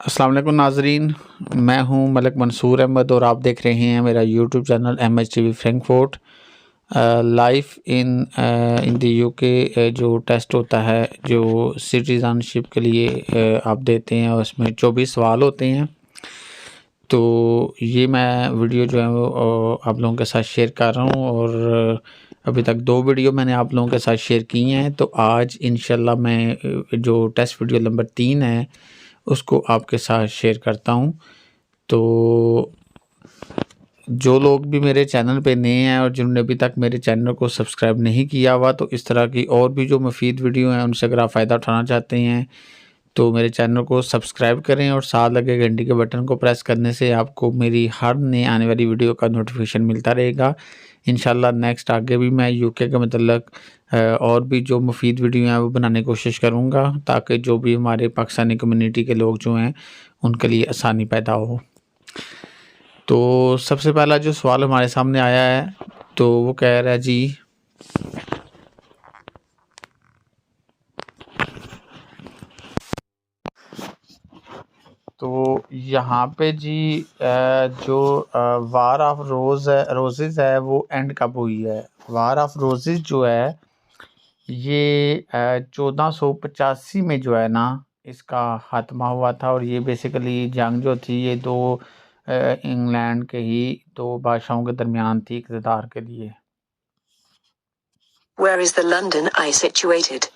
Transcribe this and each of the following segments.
अस्सलाम वालेकुम नाजरीन, मैं हूं मलिक मंसूर अहमद और आप देख रहे हैं मेरा YouTube channel MHTV Frankfurt. Life in the UK जो टेस्ट होता है, जो सिटीज़नशिप के लिए आप देते हैं, उसमें 24 सवाल होते हैं। तो ये मैं वीडियो जो है वो आप लोगों के साथ शेयर कर रहा हूँ और अभी तक 2 वीडियो मैंने आप लोगों के साथ शेयर की हैं। तो आज इंशाल्लाह मैं जो टेस्ट वीडियो नंबर 3 है उसको आपके साथ शेयर करता हूँ। तो जो लोग भी मेरे चैनल पे नए हैं और जिन्होंने अभी तक मेरे चैनल को सब्सक्राइब नहीं किया हुआ, तो इस तरह की और भी जो मुफीद वीडियो हैं उनसे अगर आप फ़ायदा उठाना चाहते हैं तो मेरे चैनल को सब्सक्राइब करें और साथ लगे घंटी के बटन को प्रेस करने से आपको मेरी हर नई आने वाली वीडियो का नोटिफिकेशन मिलता रहेगा। इंशाल्लाह नेक्स्ट आगे भी मैं यूके के मतलब और भी जो मुफीद वीडियो हैं वो बनाने की कोशिश करूँगा, ताकि जो भी हमारे पाकिस्तानी कम्युनिटी के लोग जो हैं उनके लिए आसानी पैदा हो। तो सबसे पहला जो सवाल हमारे सामने आया है तो वो कह रहा है जी, तो यहाँ पे जी जो वार ऑफ रोजेज़ है वो एंड कब हुई है। वार ऑफ रोजेज़ जो है ये 1485 में जो है ना इसका खात्मा हुआ था। और ये बेसिकली जंग जो थी ये दो इंग्लैंड के ही दो बादशाहों के दरमियान थी इक़्तिदार के लिए। Where is the London Eye situated?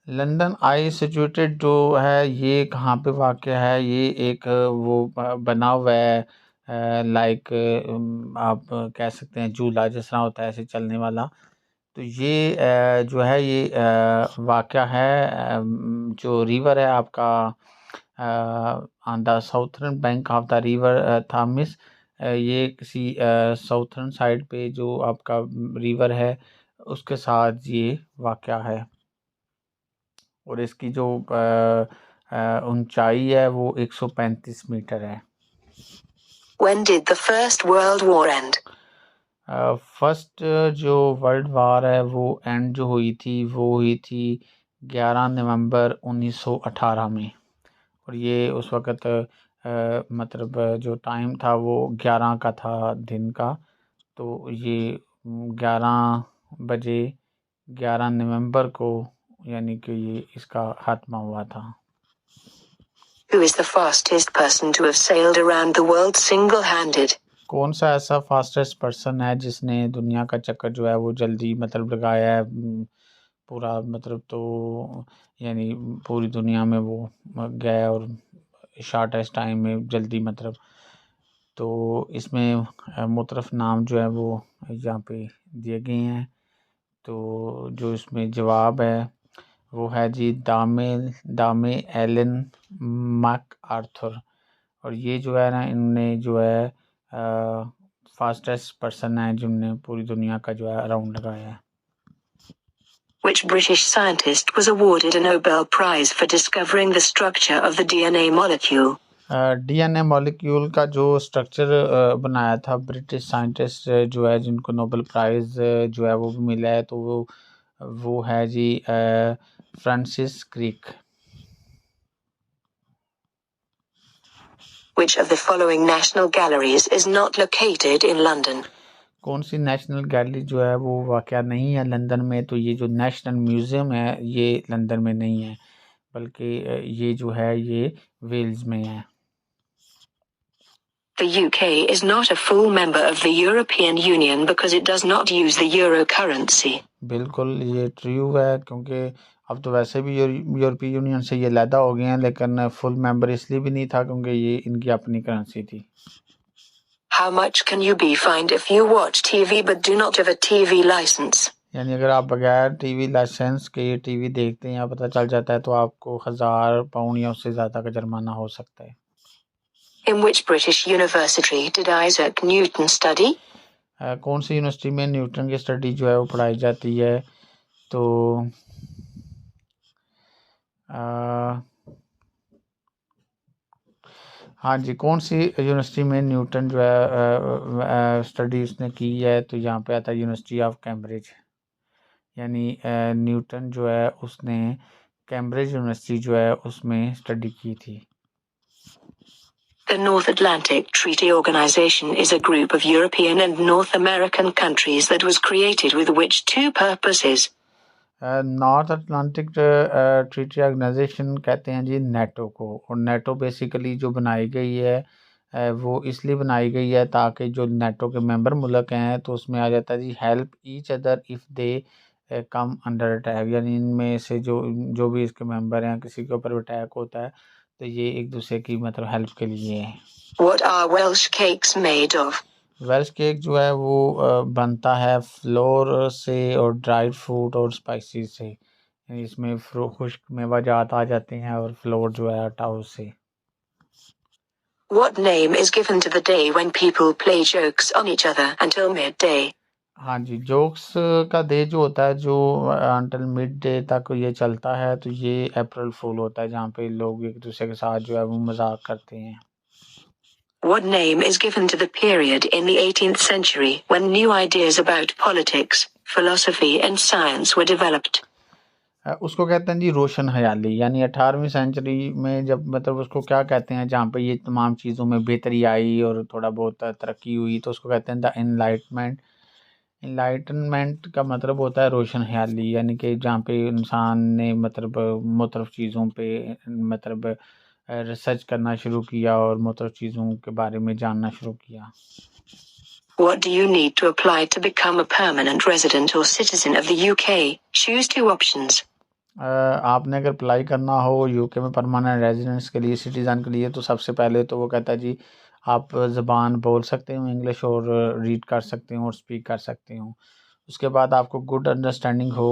London I situated जो है ये कहाँ पे वाक़या है, ये एक वो बना हुआ है लाइक आप कह सकते हैं झूला जिस तरह होता है ऐसे चलने वाला। तो ये जो है ये वाक़या है जो रिवर है आपका on the southern bank of the river Thames. ये किसी साउथर्न साइड पे जो आपका रिवर है उसके साथ ये वाक़या है और इसकी जो ऊंचाई है वो 135 मीटर है। When did the First World War end? First जो वर्ल्ड वार है वो एंड जो हुई थी 11 नवंबर 1918 में। और ये उस वक़्त मतलब जो टाइम था वो 11 का था दिन का। तो ये 11 बजे 11 नवंबर को यानी कि ये इसका खात्मा हुआ था। Who is the fastest person to have sailed around the world single-handed? कौन सा ऐसा फास्टेस्ट पर्सन है जिसने दुनिया का चक्कर जो है वो जल्दी मतलब लगाया है पूरा मतलब तो यानी पूरी दुनिया में वो गया और शॉर्टेस्ट टाइम में जल्दी मतलब। तो इसमें मुख्तलिफ नाम जो है वो यहाँ पे दिए गए हैं। तो जो इसमें जवाब है वो है जी दामे एलन मैक आर्थर। और ये जो है ना इनने जो है फास्टेस्ट पर्सन है जिनने पूरी दुनिया का जो है राउंड लगाया है। Which British scientist was awarded a Nobel Prize for discovering the structure of the DNA molecule? DNA molecule का जो स्ट्रक्चर बनाया था ब्रिटिश साइंटिस्ट जो है जिनको नोबेल प्राइज़ जो है वो भी मिला है, तो वो है जी Francis Crick. Which of the following national galleries is not located in London? कौन सी नेशनल गैलरी जो है वो वाक़या नहीं है लंदन में। तो ये जो नेशनल म्यूज़ियम है ये लंदन में नहीं है, बल्कि ये जो है ये वेल्स में है। The UK is not a full member of the European Union because it does not use the euro currency. बिल्कुल ये ट्रू है, क्योंकि अब तो वैसे भी यूरोपीय यूनियन से ये लैदा हो गए हैं, लेकिन फुल मेंबर इसलिए भी नहीं था क्योंकि ये इनकी अपनी करेंसी थी। How much can you be fined if you watch TV but do not have a TV license? यानी अगर आप बगैर टीवी लाइसेंस के टीवी देखते हैं या पता चल जाता है तो आपको 1000 पाउंड या उससे ज़्यादा का जुर्माना हो सकता है। In which British university did Isaac Newton study? कौन सी यूनिवर्सिटी में न्यूटन की स्टडी जो है वो पढ़ाई जाती है। तो हाँ जी, कौन सी यूनिवर्सिटी में न्यूटन जो है स्टडी उसने की है। तो यहाँ पे आता है यूनिवर्सिटी ऑफ कैम्ब्रिज। यानी न्यूटन जो है उसने कैम्ब्रिज यूनिवर्सिटी जो है उसमें स्टडी की थी। The North Atlantic Treaty Organization is a group of European and North American countries that was created with which two purposes. North Atlantic Treaty Organization कहते हैं जी नेटो को, और नेटो बेसिकली जो बनाई गई है वो इसलिए बनाई गई है ताकि जो नेटो के मेंबर मुल्क हैं तो उसमें आ जाता है जी help each other if they come under attack, यानी इनमें से जो भी इसके मेंबर हैं किसी के ऊपर अटैक होता है तो ये एक दूसरे की मतलब हेल्प के लिए है। What are Welsh cakes made of? Welsh cake जो है वो बनता है फ्लोर से और ड्राइड फ्रूट और स्पाइसेस से, यानी इसमें खुश्क मेवाजात आ जाते हैं और फ्लोर जो है आटा उससे। What name is given to the day when people play jokes on each other until midday? हाँ जी, जोक्स का डे जो होता है जो अंटिल मिड डे तक ये चलता है तो ये अप्रैल फूल होता है जहाँ पे लोग एक दूसरे के साथ जो है वो मजाक करते हैं। What name is given to the period in the 18th century when new ideas about politics, philosophy and science were developed? उसको कहते हैं जी रोशन ख्याली, यानी 18वीं सेंचुरी में जब मतलब उसको क्या कहते हैं जहाँ पे ये तमाम चीज़ों में बेहतरी आई और थोड़ा बहुत तरक्की हुई तो उसको कहते हैं द इनलाइटमेंट। इनलाइटनमेंट का मतलब होता है रोशन ख्याली, यानी कि जहाँ पे इंसान ने मतलब मुख्तलिफ़ चीज़ों पे मतलब रिसर्च करना शुरू किया और मुख्तलिफ़ चीज़ों के बारे में जानना शुरू किया। What do you need to apply to become a permanent resident or citizen of the UK? Choose two options. आपने अगर अप्लाई करना हो यूके में परमानेंट रेजिडेंस के लिए, सिटीज़न के लिए, तो सबसे पहले तो वो कहता है जी आप ज़बान बोल सकते हो इंग्लिश और रीड कर सकते हो और स्पीक कर सकते हो। उसके बाद आपको गुड अंडरस्टैंडिंग हो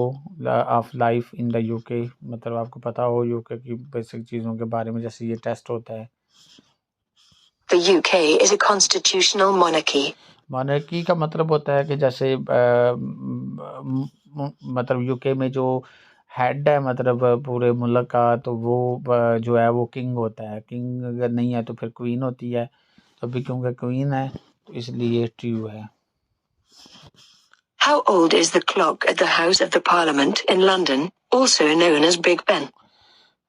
of life in the UK, मतलब आपको पता हो यूके की बेसिक चीज़ों के बारे में, जैसे ये टेस्ट होता है। The UK is a constitutional monarchy. Monarchy का मतलब होता है कि जैसे मतलब यूके में जो हेड है मतलब पूरे मुल्क का तो वो जो है वो किंग होता है। किंग अगर नहीं है तो फिर क्वीन होती है, तो अभी क्योंकि क्वीन है तो इसलिए ट्रू है। How old is the clock at the House of the Parliament in London, also known as Big Ben?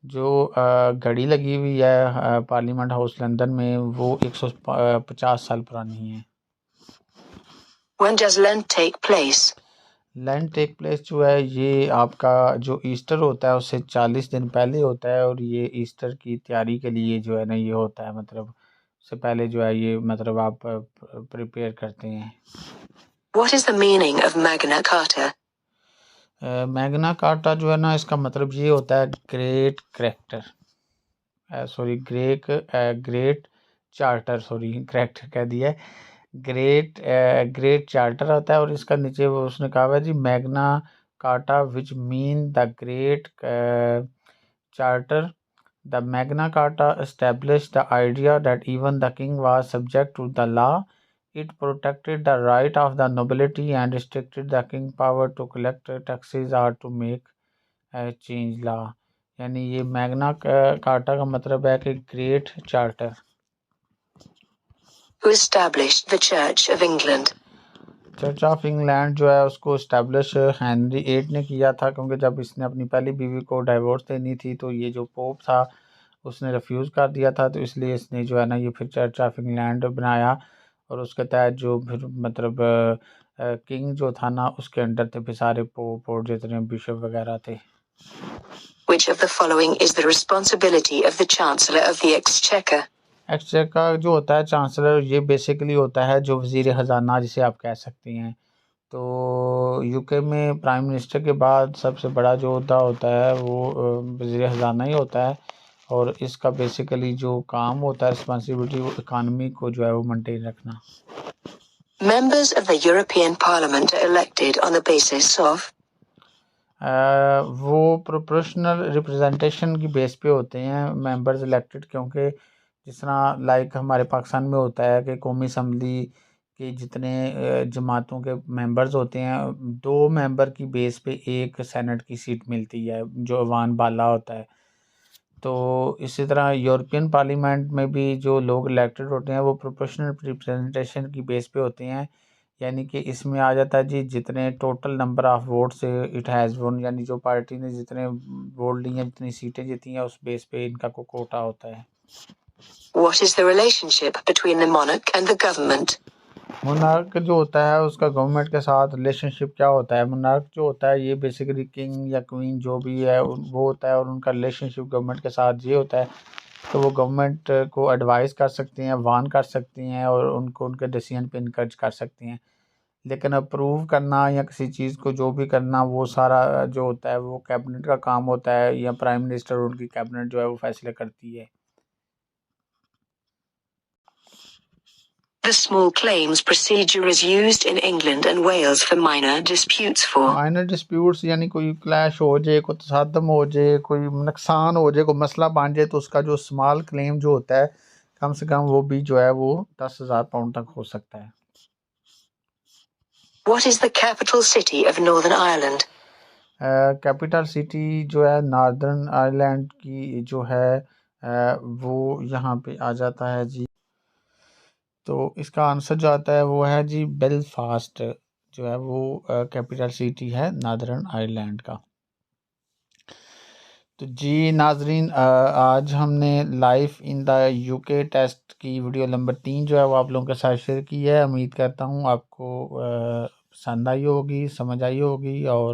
जो घड़ी लगी हुई है पार्लियामेंट हाउस लंदन में वो 150 साल पुरानी है। When does Lent take place? Lent take place जो है ये आपका जो ईस्टर होता है उससे 40 दिन पहले होता है, और ये ईस्टर की तैयारी के लिए जो है ना ये होता है, मतलब उससे पहले जो है ये मतलब आप प्रिपेयर करते हैं। What is the meaning of Magna Carta? Magna carta जो है ना इसका मतलब ये होता है great character, sorry great charter, sorry correct कह दिया, ग्रेट चार्टर होता है। और इसका नीचे वो उसने कहा हुआ है जी Magna Carta which mean the great charter. The Magna Carta established the idea that even the king was subject to the law. It protected the right of the nobility and restricted the king's power to collect taxes or to make change law। यानी ये Magna carta का मतलब है कि great charter. Who established the Church of England? Church of England जो है उसको establish Henry 8 ने किया था, क्योंकि जब इसने अपनी पहली बीवी को डाइवोर्स देनी थी तो ये जो पोप था उसने रिफ्यूज़ कर दिया था, तो इसलिए इसने जो है ना ये फिर चर्च ऑफ इंग्लैंड बनाया, और उसके तहत जो फिर मतलब किंग जो था ना उसके अंडर थे फिर सारे पोप और जितने बिशप वगैरह थे। Which of the following is the responsibility of the Chancellor of the Exchequer? Exchequer जो होता है चांसलर, ये बेसिकली होता है जो वज़ीर ख़जाना जिसे आप कह सकते हैं। तो यूके में प्राइम मिनिस्टर के बाद सबसे बड़ा जो अहदा होता है वो वज़ीर ख़जाना ही होता है, और इसका बेसिकली जो काम होता है रिस्पॉन्सिबिलिटी वो इकानमी को जो है वो मेंटेन रखना। Members of the European Parliament are elected on the basis of वो प्रोपोर्शनल रिप्रेजेंटेशन की बेस पे होते हैं मेंबर्स इलेक्टेड, क्योंकि जिस तरह लाइक हमारे पाकिस्तान में होता है कि कौमी असम्बली के जितने जमातों के मेंबर्स होते हैं 2 मेंबर की बेस पे एक सेनेट की सीट मिलती है जो अवान बाला होता है। तो इसी तरह यूरोपियन पार्लियामेंट में भी जो लोग इलेक्टेड होते हैं वो प्रोपोर्शनल रिप्रेजेंटेशन की बेस पे होते हैं, यानी कि इसमें आ जाता है जी जितने टोटल नंबर ऑफ वोट से इट हैज़ वन, यानी जो पार्टी ने जितने वोट लिए हैं जितनी सीटें जीती हैं उस बेस पे इनका को कोटा होता है। What is the relationship between the monarch and the government? Monarch जो होता है उसका गवर्नमेंट के साथ रिलेशनशिप क्या होता है? मोनार्क जो होता है ये बेसिकली किंग या क्वीन जो भी है वो होता है, और उनका रिलेशनशिप गवर्नमेंट के साथ ये होता है तो वो गवर्नमेंट को एडवाइस कर सकती हैं, वार्न कर सकती हैं और उनको उनके डिसीजन पे इनकरेज कर सकती हैं। लेकिन अप्रूव करना या किसी चीज़ को जो भी करना वो सारा जो होता है वो कैबिनेट का काम होता है, या प्राइम मिनिस्टर और उनकी कैबिनेट जो है वो फैसले करती है। The small claims procedure is used in England and Wales for minor disputes for minor disputes यानी कोई क्लैश हो जाए, कोई तसादम हो जाए, कोई नुकसान हो जाए, कोई मसला बन जाए तो उसका जो स्मॉल क्लेम जो होता है कम से कम वो भी जो है वो 10,000 पाउंड तक हो सकता है। What is the capital city of Northern Ireland? Capital city जो है नॉर्दर्न आयरलैंड की जो है वो यहाँ पे आ जाता है जी। तो इसका आंसर जो आता है वो है जी बेलफास्ट, जो है वो कैपिटल सिटी है नॉर्दर्न आयरलैंड का। तो जी नाजरीन, आज हमने life in the UK test की वीडियो नंबर 3 जो है वो आप लोगों के साथ शेयर की है। उम्मीद करता हूँ आपको पसंद आई होगी, समझ आई होगी और